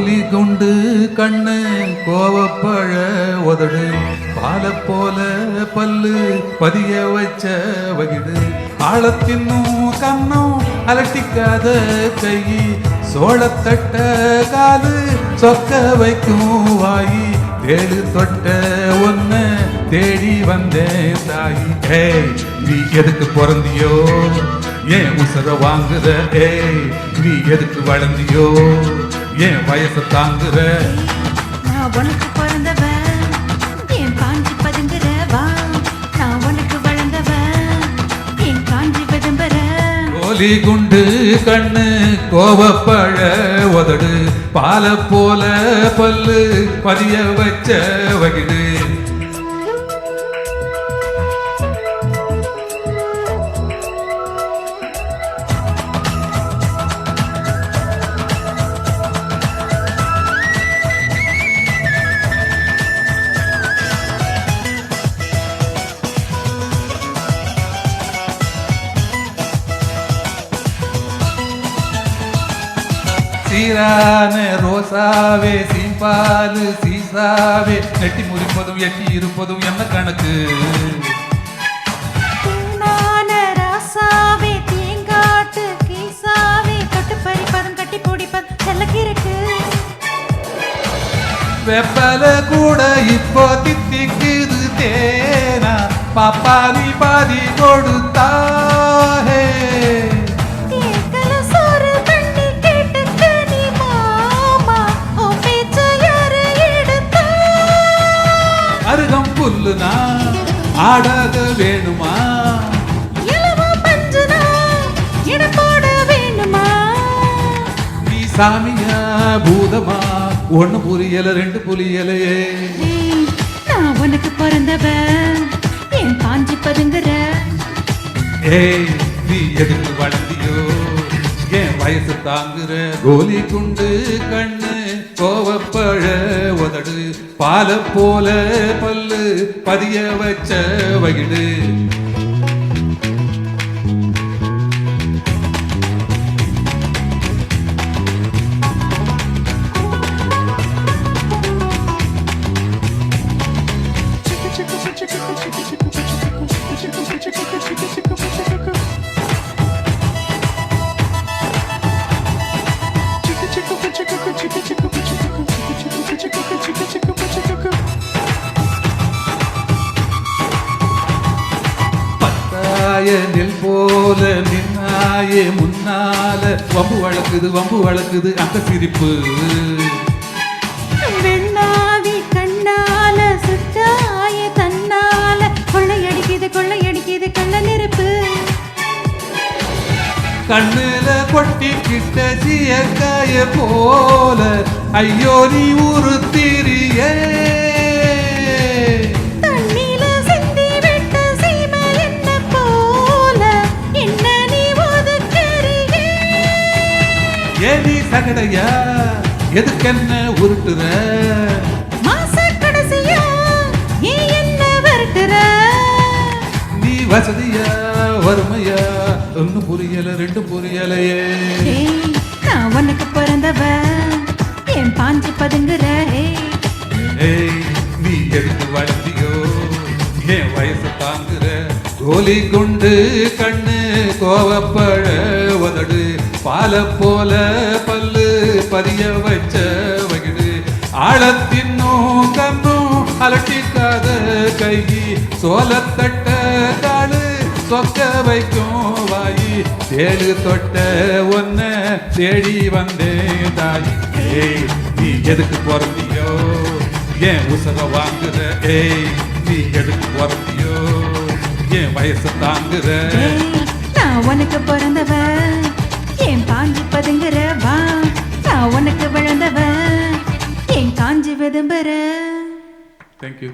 கோலி குண்டு கண்ணு கோவப்பழ உதடு பால போல பல்லு பதிய வச்ச வகிடு ஆழத்தின்னும் கண்ணும் அலட்டிக்காத கை சோளத்தட்ட காலு சொக்க வைக்கும் வாயி தேடு தொட்ட ஒன்ன தேடி வந்தேன் தாயி. ஏய் நீ எதுக்கு பிறந்தியோ ஏன் உசர வாங்குற? ஏய் நீ எதுக்கு வளர்ந்தியோ ஏன் வயசு தாங்குற? நான் உனக்கு பிறந்தவன் என் காஞ்சி பதுங்குறவா, நான் உனக்கு வளர்ந்தவன் என் காஞ்சி விதம்பர. கோலி குண்டு கண்ணு கோவப்பழ உதடு பால போல பல்லு பதிய வச்ச வகிடு சீரான ரோசாவே சீம்பாலு சீசாவே நெட்டி முறிப்பதும் எட்டி இருப்பதும் என்ன கணக்கு? பூனான ராசாவே தேங்காட்டு கீசாவே கட்டு பறிப்பதும் கட்டி பிடிப்பதும் செல்லக்கிருக்கு. வெப்பல கூட இப்போ தித்திக்குது தேனா பாப்பாலி பாதி கொடுத்தாஹே. அருகம் புல்லுனா ஆடாத வேணுமா? நீ சாமியா பூதமா ஒண்ணு புரியல ரெண்டு புரியலையே. நான் உனக்கு பிறந்தவன் என் காஞ்சி பதுங்குற. ஏய் நீ எதுக்கு வளர்ந்தியோ ஏன் வயசு தாங்குற? கோலி குண்டு கண்ணு கோவப்பழ உதடு பால போல பல்லு பதிய வச்ச வகிடு நெல் போல நின்னாயே முன்னால வம்பு வளக்குது அந்த சிரிப்பு. வெண்ணாவி கண்ணால சுட்டாய தன்னால கொள்ளையடிக்குது கள்ள நெருப்பு. கண்ணுல கொட்டிக்கிட்ட சீயக்காய போல ஐயோ நீ ஊரு தீரியே. ஏடி சகடையா எதுக்கென்ன உருட்டுற? மாச கடைசியா நீ என்ன வரட்டுற? நீ வசதியா வறுமையா ஒன்னு புரியல ரெண்டு புரியலையே. நான் உனக்கு பிறந்தவன் என் பாஞ்சி பதுங்குற. ஏய் நீ எதுக்கு வளர்ந்தியோ ஏன் வயசு தாங்குற? கோலி குண்டு கண்ணு கோவப்பழ உதடு பால போல பல்லு பதிய வச்ச வகிடு ஆழத்தின்னும் கண்ணும் அலட்டிக்காத கை சோளத்தட்ட காலு சொக்க வைக்கும் வாயி தேடு தொட்ட ஒன்ன தேடி வந்தேன் தாயி. ஏய் நீ எதுக்கு பிறந்தியோ ஏன் உசர வாங்குற? ஏய் நீ எதுக்கு பிறந்தியோ ஏன் வயசு தாங்குற? நான் உனக்கு பிறந்தவன் என் பாஞ்சி பதுங்குறவா, நான் உனக்கு விழுந்தவன் என் காஞ்சி விதம்பர. தேங்க்யூ.